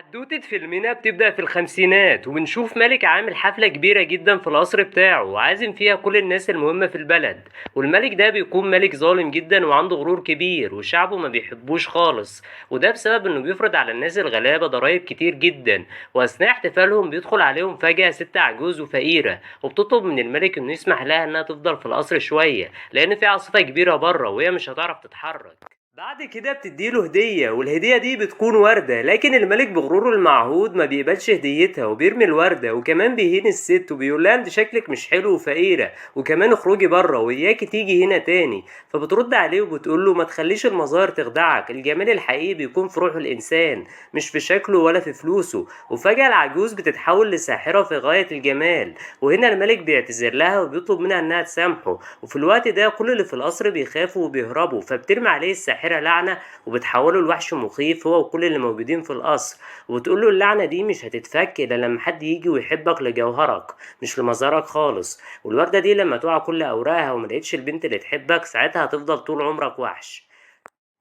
حدوتة فيلمنا بتبدأ في الخمسينات وبنشوف ملك عامل حفلة كبيرة جدا في القصر بتاعه وعازم فيها كل الناس المهمة في البلد. والملك ده بيكون ملك ظالم جدا وعنده غرور كبير وشعبه ما بيحبوش خالص، وده بسبب انه بيفرض على الناس الغلابة ضرائب كتير جدا. واثناء احتفالهم بيدخل عليهم فجأة ست عجوز وفقيرة وبتطلب من الملك انه يسمح لها انها تفضل في القصر شوية لان في عاصفة كبيرة بره وهي مش هتعرف تتحرك. بعد كده بتديله هدية والهدية دي بتكون وردة، لكن الملك بغروره المعهود ما بيقبلش هديتها وبيرمي الوردة وكمان بيهين الست وبيقول لها انت شكلك مش حلو وفقيرة وكمان اخرجي بره وإياكي تيجي هنا تاني. فبترد عليه وبتقول له ما تخليش المظاهر تخدعك، الجمال الحقيقي بيكون في روح الإنسان مش في شكله ولا في فلوسه. وفجأة العجوز بتتحول لساحرة في غاية الجمال، وهنا الملك بيعتذر لها وبيطلب منها انها تسامحه. وفي الوقت ده كل اللي في القصر بيخافوا وبيهربوا، فبترمي عليه الساحرة لعنة وبتحوله لوحش مخيف هو وكل اللي موجودين في القصر. وبتقول له اللعنة دي مش هتتفك إلا لما حد يجي ويحبك لجوهرك مش لمظهرك خالص. والوردة دي لما تقع كل أوراقها وملقتش البنت اللي تحبك ساعتها هتفضل طول عمرك وحش.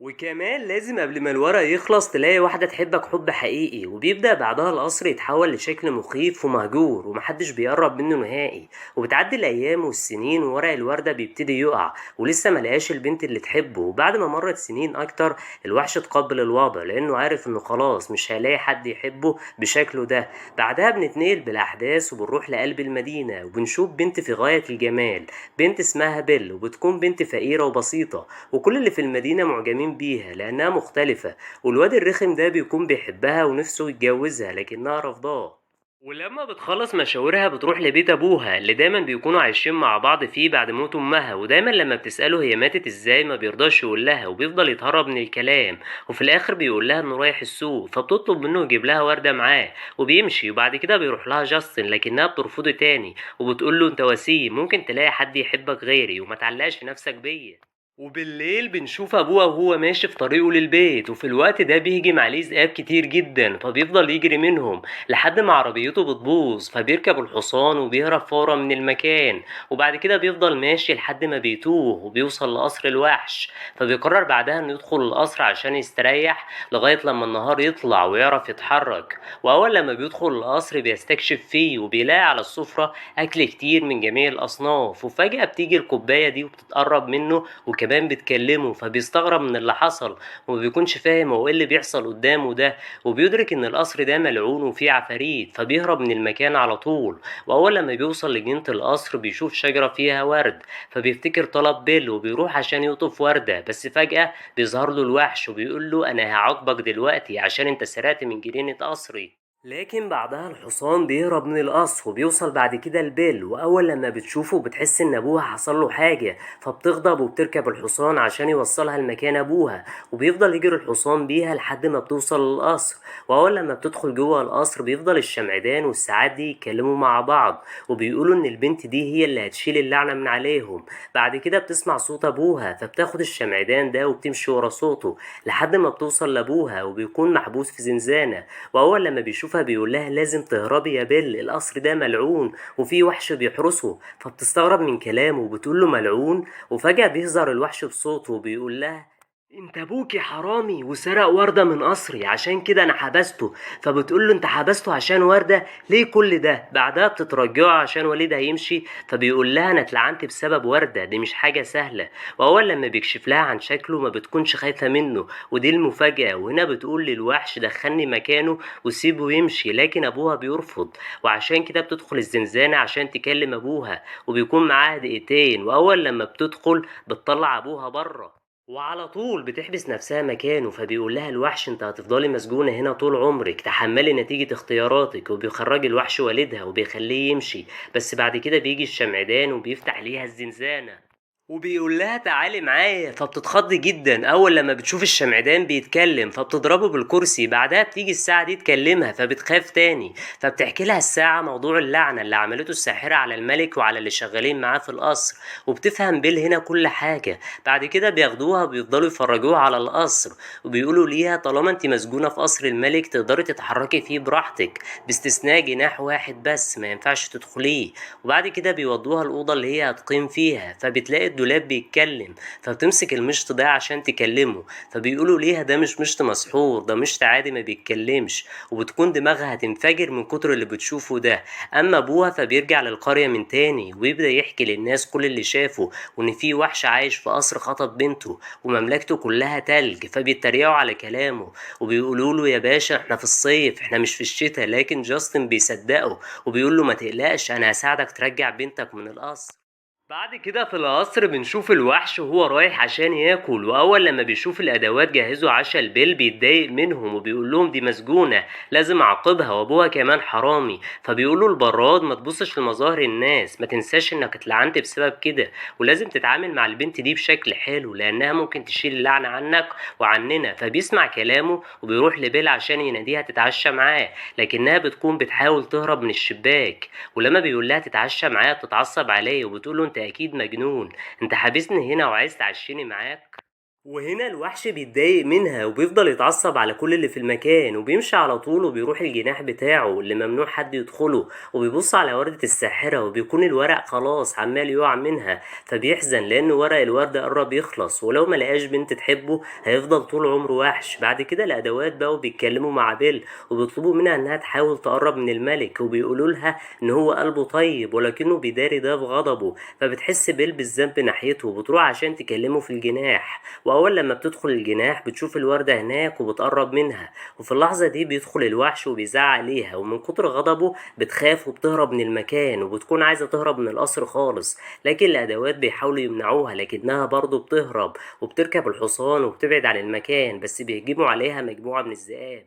وكمان لازم قبل ما الورق يخلص تلاقي واحدة تحبك حب حقيقي، وبيبدأ بعدها القصر يتحول لشكل مخيف ومهجور ومحدش بيقرب منه نهائي. وبتعدي الأيام والسنين وورق الوردة بيبتدي يقع ولسه ملقاش البنت اللي تحبه. وبعد ما مرت سنين أكتر الوحش تقبل الوضع لأنه عارف إنه خلاص مش هيلاقي حد يحبه بشكله ده. بعدها بنتنقل بالأحداث وبنروح لقلب المدينة وبنشوف بنت في غاية الجمال، بنت اسمها بيل، وبتكون بنت فقيرة وبسيطة وكل اللي في المدينة معجبين بيها لأنها مختلفة. والواد الرخم ده بيكون بيحبها ونفسه يتجوزها لكنها رافضاه. ولما بتخلص مشاورها بتروح لبيت ابوها اللي دايما بيكونوا عايشين مع بعض فيه بعد موت امها، ودايما لما بتسأله هي ماتت ازاي ما بيرضاش يقول لها وبيفضل يتهرب من الكلام. وفي الاخر بيقول لها انه رايح السوق فبتطلب منه يجيب لها وردة معاه وبيمشي. وبعد كده بيروح لها جاستن لكنها بترفضه تاني وبتقول له انت وسيم ممكن تلاقي حد يحبك غيري وما تعلقش في نفسك بيا. وبالليل بنشوف ابوها وهو ماشي في طريقه للبيت، وفي الوقت ده بيهجم عليه ذئاب كتير جدا فبيفضل يجري منهم لحد ما عربيته بتبوظ فبيركب الحصان وبيهرب فورا من المكان. وبعد كده بيفضل ماشي لحد ما بيتوه وبيوصل لقصر الوحش، فبيقرر بعدها انه يدخل القصر عشان يستريح لغاية لما النهار يطلع ويعرف يتحرك. واول لما بيدخل القصر بيستكشف فيه وبيلاقي على السفرة اكل كتير من جميع الاصناف، وفجأة بتيجي الكوباية دي وبتتقرب منه وكمان بتكلمه فبيستغرب من اللي حصل ومبيكونش فاهم هو ايه اللي بيحصل قدامه ده. وبيدرك ان القصر ده ملعون وفيه عفاريت فبيهرب من المكان على طول. واول لما بيوصل لجنينة القصر بيشوف شجرة فيها ورد فبيفتكر طلب بيل وبيروح عشان يقطف وردة، بس فجأة بيظهر له الوحش وبيقول له انا هعاقبك دلوقتي عشان انت سرقت من جنينة قصري. لكن بعدها الحصان بيهرب من القصر وبيوصل بعد كده لبيل، واول لما بتشوفه بتحس ان ابوها حصل له حاجه فبتغضب وبتركب الحصان عشان يوصلها لمكان ابوها. وبيفضل يجري الحصان بيها لحد ما بتوصل للقصر. واول لما بتدخل جوه القصر بيفضل الشمعدان والساعات دي يتكلموا مع بعض وبيقولوا ان البنت دي هي اللي هتشيل اللعنه من عليهم. بعد كده بتسمع صوت ابوها فبتاخد الشمعدان ده وبتمشي ورا صوته لحد ما بتوصل لابوها وبيكون محبوس في زنزانه. واول لما بيشوفها بيقول لها لازم تهربي يا بيل، القصر ده ملعون وفيه وحش بيحرسه. فبتستغرب من كلامه وبتقول له ملعون. وفجأة بيظهر الوحش بصوته وبيقول لها انت ابوكي حرامي وسرق وردة من قصري عشان كده انا حبسته. فبتقول له انت حبسته عشان وردة؟ ليه كل ده؟ بعدها بتترجعه عشان والدها يمشي فبيقول لها انا اتلعنت بسبب وردة، دي مش حاجة سهلة. واول لما بيكشف لها عن شكله ما بتكونش خايفة منه ودي المفاجأة. وهنا بتقول للوحش دخلني مكانه وسيبه يمشي، لكن ابوها بيرفض وعشان كده بتدخل الزنزانة عشان تكلم ابوها وبيكون معاها دقيقتين. واول لما بتدخل بتطلع ابوها بره وعلى طول بتحبس نفسها مكانه. فبيقول لها الوحش انت هتفضلي مسجونة هنا طول عمرك، تحملي نتيجة اختياراتك. وبيخرج الوحش والدها وبيخليه يمشي، بس بعد كده بيجي الشمعدان وبيفتح ليها الزنزانة وبيقول لها تعالي معايا. فبتتخض جدا اول لما بتشوف الشمعدان بيتكلم فبتضربه بالكرسي. بعدها بتيجي الساعة دي تكلمها فبتخاف تاني فبتحكي لها الساعة موضوع اللعنة اللي عملته الساحرة على الملك وعلى اللي شغالين معاه في القصر. وبتفهم بيل هنا كل حاجة. بعد كده بياخدوها وبيفضلوا يفرجوها على القصر وبيقولوا ليها طالما انت مسجونة في قصر الملك تقدري تتحركي فيه براحتك باستثناء جناح واحد بس ما ينفعش تدخليه. وبعد كده بيودوها الأوضة اللي هي هتقيم فيها فبتلاقي الدولاب بيتكلم، فبتمسك المشط ده عشان تكلمه، فبيقولوا ليها ده مش مشط مسحور، ده مشط عادي ما بيتكلمش، وبتكون دماغها هتنفجر من كتر اللي بتشوفه ده. اما ابوها فبيرجع للقرية من تاني ويبدأ يحكي للناس كل اللي شافه، وان في وحش عايش في قصر خطف بنته ومملكته كلها تلج، فبيتريقوا على كلامه وبيقولوا له يا باشا احنا في الصيف، احنا مش في الشتاء. لكن جاستن بيصدقه وبيقول له ما تقلقش، انا هساعدك ترجع بنتك من القصر. بعد كده في القصر بنشوف الوحش وهو رايح عشان ياكل، واول لما بيشوف الادوات جهزوا عشاء البيل بيتضايق منهم وبيقول لهم دي مسجونة لازم اعاقبها، وابوها كمان حرامي. فبيقولوا البراد ما تبصش لمظاهر الناس، ما تنساش انك اتلعنت بسبب كده، ولازم تتعامل مع البنت دي بشكل حلو لانها ممكن تشيل اللعنة عنك وعننا. فبيسمع كلامه وبيروح لبيل عشان يناديها تتعشى معاه، لكنها بتكون بتحاول تهرب من الشباك، ولما بيقول لها تتعشى معاه بتتعصب عليه وبتقول له انت اكيد مجنون، انت حابسني هنا وعايز تعشيني معاك. وهنا الوحش بيتضايق منها وبيفضل يتعصب على كل اللي في المكان، وبيمشي على طول وبيروح الجناح بتاعه اللي ممنوع حد يدخله، وبيبص على وردة الساحرة وبيكون الورق خلاص عمال يقع منها، فبيحزن لأن ورق الوردة قرب يخلص، ولو ما لقاش بنت تحبه هيفضل طول عمره وحش. بعد كده الأدوات بقوا بيتكلموا مع بيل وبيطلبوا منها إنها تحاول تقرب من الملك، وبيقولوا لها إن هو قلبه طيب ولكنه بيداري ده بغضبه، فبتحس بيل بالذنب ناحيته وبتروح عشان تكلمه في الجناح. واول لما بتدخل الجناح بتشوف الوردة هناك وبتقرب منها، وفي اللحظة دي بيدخل الوحش وبيزعق ليها، ومن كتر غضبه بتخاف وبتهرب من المكان وبتكون عايزة تهرب من القصر خالص، لكن الادوات بيحاولوا يمنعوها لكنها برضه بتهرب وبتركب الحصان وبتبعد عن المكان، بس بيهجموا عليها مجموعة من الذئاب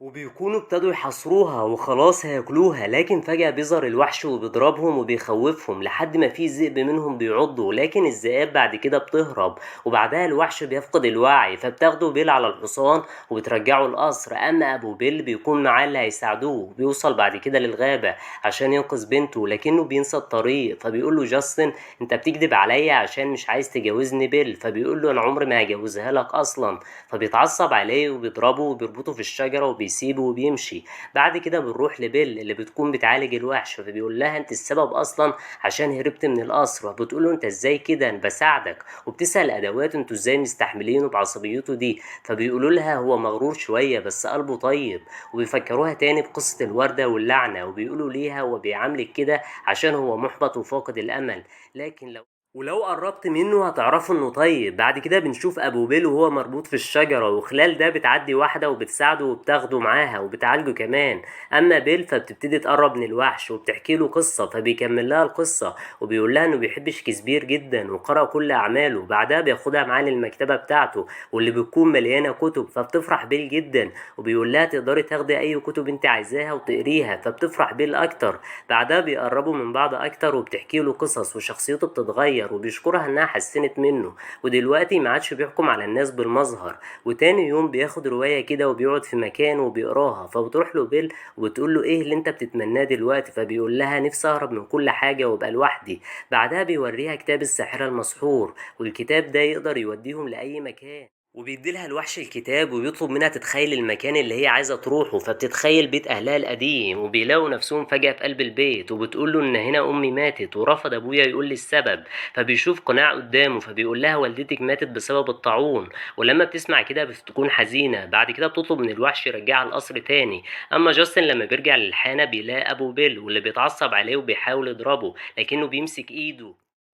وبيكونوا ابتدوا يحاصروها وخلاص هياكلوها، لكن فجأة بيظهر الوحش وبيضربهم وبيخوفهم لحد ما في ذئب منهم بيعضه، لكن الذئاب بعد كده بتهرب، وبعدها الوحش بيفقد الوعي فبتاخده بيل على الحصان وبترجعه القصر. اما ابو بيل بيكون معاه اللي هيساعدوه، بيوصل بعد كده للغابة عشان ينقذ بنته لكنه بينسى الطريق، فبيقول له جاستن انت بتكذب عليا عشان مش عايز تجوزني بيل، فبيقول له انا عمري ما هجوزها لك اصلا، فبيتعصب عليه وبيضربه وبيربطه في الشجرة وبيسيبه وبيمشي. بعد كده بنروح لبيل اللي بتكون بتعالج الوحش، فبيقول لها انت السبب اصلا عشان هربت من القصر، فبتقول له انت ازاي كده انا بساعدك، وبتسأل ادوات انتوا ازاي مستحملينه بعصبيته دي، فبيقولوا لها هو مغرور شوية بس قلبه طيب، وبيفكروها تاني بقصة الوردة واللعنة وبيقولوا ليها هو بيعاملك كده عشان هو محبط وفاقد الامل، لكن ولو قربت منه هتعرفوا انه طيب. بعد كده بنشوف ابو بيل وهو مربوط في الشجرة، وخلال ده بتعدي واحدة وبتساعده وبتاخده معاها وبتعالجه كمان. اما بيل فبتبتدي تقرب من الوحش وبتحكي له قصة، فبيكمل لها القصة وبيقول لها انه بيحبش كبير جدا وقرأ كل اعماله. بعدها بياخدها معاه للمكتبة بتاعته واللي بتكون مليانة كتب، فبتفرح بيل جدا وبيقول لها تقدري تاخدي اي كتب انت عايزاها وتقريها، فبتفرح بيل اكتر. بعدها بيقربوا من بعض اكتر وبتحكي له قصص وشخصيته بتتغير، وبيشكرها انها حسنت منه ودلوقتي ما عادش بيحكم على الناس بالمظهر. وتاني يوم بياخد رواية كده وبيقعد في مكان وبيقراها، فبتروح له بيل وبتقول له ايه اللي انت بتتمناه دلوقتي، فبيقول لها نفسي اهرب من كل حاجة وابقى لوحدي. بعدها بيوريها كتاب الساحرة المسحور، والكتاب ده يقدر يوديهم لأي مكان، وبيديلها الوحش الكتاب وبيطلب منها تتخيل المكان اللي هي عايزة تروحه، فبتتخيل بيت أهلها القديم وبيلاقوا نفسهم فجأة في قلب البيت، وبتقول له إن هنا أمي ماتت ورفض أبويا يقول لي السبب، فبيشوف قناع قدامه فبيقول لها والدتك ماتت بسبب الطاعون، ولما بتسمع كده بتكون حزينة. بعد كده بتطلب من الوحش يرجعها القصر تاني. أما جاستن لما بيرجع للحانة بيلاقي أبو بيل واللي بيتعصب عليه وبيحاول يضربه لكنه بيمسك إيده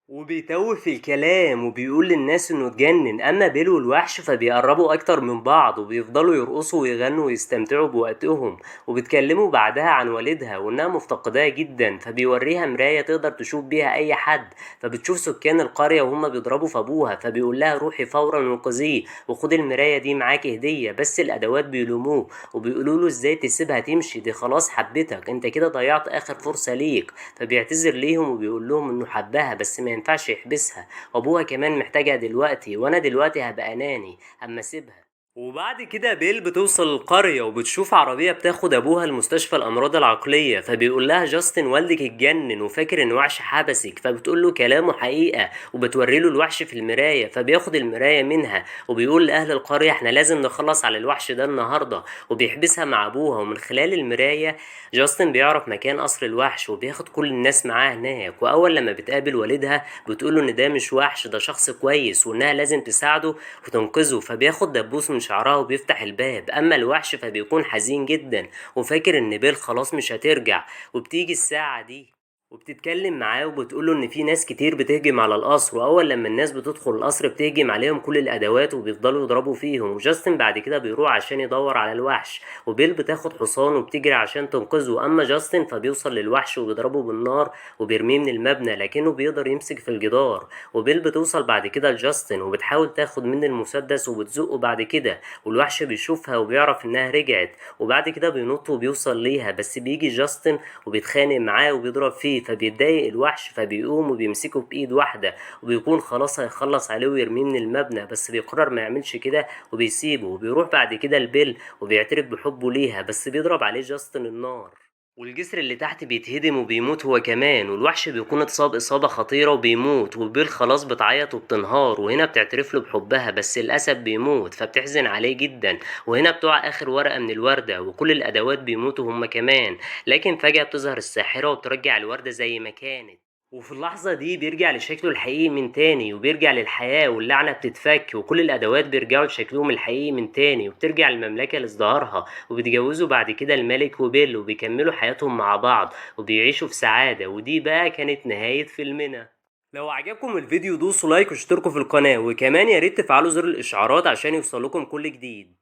وبيتوه في الكلام وبيقول للناس انه اتجنن. اما بيل والوحش فبيقربوا اكتر من بعض وبيفضلوا يرقصوا ويغنوا ويستمتعوا بوقتهم، وبيتكلموا بعدها عن والدها وانها مفتقداه جدا، فبيوريها مراية تقدر تشوف بيها اي حد، فبتشوف سكان القرية وهم بيضربوا في ابوها، فبيقول لها روحي فورا وانقذيه وخد المراية دي معاك هدية، بس الادوات بيلوموه وبيقولوا له ازاي تسيبها تمشي، دي خلاص حبتك، انت كده ضيعت اخر فرصة ليك. فبيعتذر ليهم وبيقول لهم انه حبها بس ما ينفعش يحبسها، وابوها كمان محتاجها دلوقتي وانا دلوقتي هبقى اناني اما اسيبها. وبعد كده بيل بتوصل القرية وبتشوف عربية بتاخد أبوها لمستشفى الأمراض العقلية، فبيقول لها جاستن والدك اتجنن وفاكر إن وحش حبسك، فبتقول له كلامه حقيقة وبتوري له الوحش في المراية، فبياخد المراية منها وبيقول لأهل القرية احنا لازم نخلص على الوحش ده النهاردة، وبيحبسها مع أبوها. ومن خلال المراية جاستن بيعرف مكان قصر الوحش وبياخد كل الناس معاه هناك. وأول لما بتقابل والدها بتقوله إن ده مش وحش، ده شخص كويس وإنها لازم تساعده وتنقذه، فبياخد دبوس من شعرها وبيفتح الباب. اما الوحش فبيكون حزين جدا وفاكر ان بيل خلاص مش هترجع. وبتيجي الساعة دي وبتتكلم معاه وبتقوله ان في ناس كتير بتهجم على القصر، واول لما الناس بتدخل القصر بتهجم عليهم كل الادوات وبيفضلوا يضربوا فيهم. وجاستن بعد كده بيروح عشان يدور على الوحش، وبيل بتاخد حصان وبتجري عشان تنقذه. اما جاستن فبيوصل للوحش وبيضربه بالنار وبيرميه من المبنى، لكنه بيقدر يمسك في الجدار. وبيل بتوصل بعد كده لجاستن وبتحاول تاخد منه المسدس وبتزقه بعد كده، والوحش بيشوفها وبيعرف انها رجعت، وبعد كده بينط وبيوصل ليها. بس بيجي جاستن وبيتخانق معاه وبيضرب فيه، فبيتضايق الوحش فبيقوم وبيمسكه بإيد واحدة وبيكون خلاص هيخلص عليه ويرميه من المبنى، بس بيقرر ما يعملش كده وبيسيبه. وبيروح بعد كده لبيل وبيعترف بحبه ليها، بس بيضرب عليه جاستن النار والجسر اللي تحت بيتهدم وبيموت هو كمان، والوحش بيكون اتصاب إصابة خطيرة وبيموت. وبيل خلاص بتعيط وبتنهار، وهنا بتعترف له بحبها بس للأسف بيموت، فبتحزن عليه جدا. وهنا بتقع آخر ورقة من الوردة وكل الأدوات بيموتوا هما كمان، لكن فجأة بتظهر الساحرة وبترجع الوردة زي ما كانت. وفي اللحظة دي بيرجع لشكله الحقيقي من تاني وبيرجع للحياة، واللعنة بتتفك وكل الأدوات بيرجعوا لشكلهم الحقيقي من تاني، وبترجع المملكة لازدهارها. وبيتجوزوا بعد كده الملك وبيل وبيكملوا حياتهم مع بعض وبيعيشوا في سعادة. ودي بقى كانت نهاية فيلمنا. لو عجبكم الفيديو دوسوا لايك واشتركوا في القناة، وكمان ياريت تفعلوا زر الإشعارات عشان يوصلكم كل جديد.